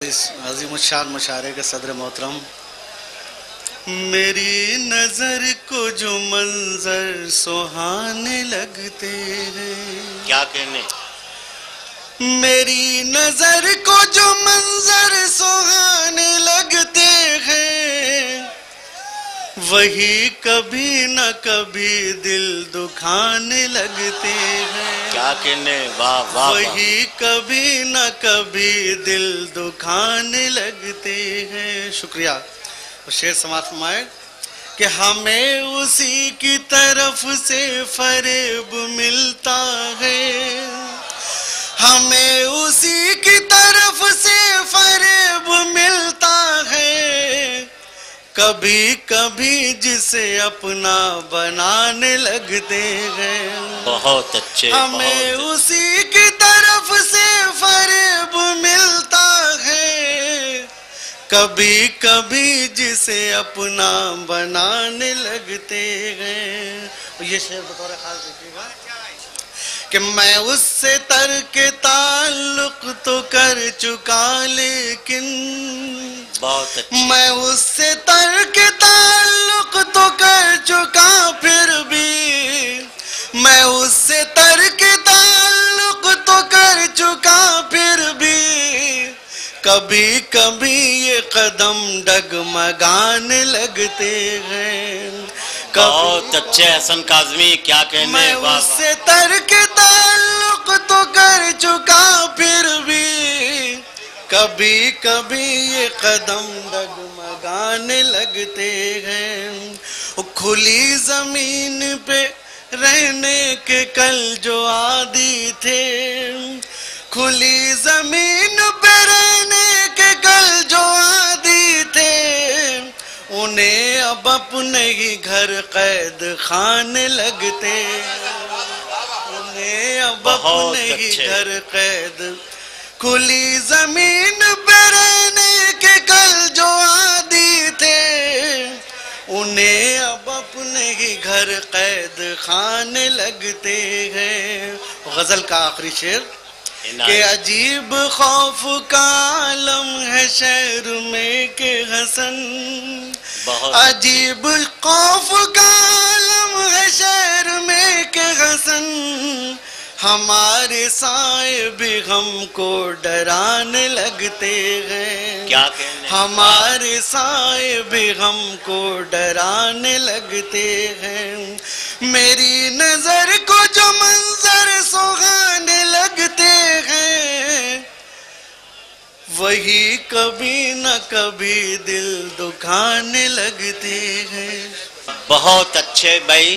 اس عظیم الشان مشاعرے کے صدر محترم، میری نظر کو جو منظر سہانے لگتے ہیں، کیا کہنے، میری نظر کو جو منظر سہانے لگتے ہیں، وہی کبھی نہ کبھی دل دکھانے لگتے ہیں، کیا کہنے، واہ واہ، وہی کبھی نہ کبھی دل دکھانے لگتے ہیں۔ شکریہ۔ شعر سماعت فرمائے کہ ہمیں اسی کی طرف سے فریب ملتا ہے، ہمیں اسی کی طرف سے فریب ملتا ہے، کبھی کبھی جسے اپنا بنانے لگتے ہیں، بہت اچھے، ہمیں اسی کی طرف سے فریب ملتا ہے، کبھی کبھی جسے اپنا بنانے لگتے ہیں۔ یہ شعر بطور خاص دیکھیے گا کہ میں اس سے ترک تعلق تو کر چکا، لیکن بہت اچھے، میں اس سے ترک تعلق تو کر چکا، پھر بھی میں اس سے ترک تعلق تو کر چکا، پھر بھی کبھی کبھی یہ قدم ڈگمگانے لگتے ہیں، بہت اچھے حسن کاظمی، کیا کہنے، میں واہ اس سے ترک تعلق تو کر چکا، پھر بھی کبھی کبھی یہ قدم ڈگمگانے لگتے ہیں۔ کھلی زمین پہ رہنے کے کل جو عادی تھے، کھلی زمین پہ رہنے کے کل جو عادی تھے، انہیں اب اپنے ہی گھر قید خانے لگتے، انہیں اب اپنے ہی گھر قید، کھلی زمین پہ رہنے کے کل جو عادی تھے، انہیں اب اپنے ہی گھر قید خانے لگتے ہیں۔ غزل کا آخری شعر کہ عجیب خوف کا عالم ہے شہر میں کہ حسن، عجیب خوف کا عالم ہے شہر میں کہ حسن، ہمارے سائے بھی ہم کو ڈرانے لگتے ہیں، کیا کہنے، ہمارے سائے بھی ہم کو ڈرانے لگتے ہیں، میری نظر کو جو منظر سہانے لگتے ہیں، وہی کبھی نہ کبھی دل دکھانے لگتے ہیں۔ بہت اچھے بھائی،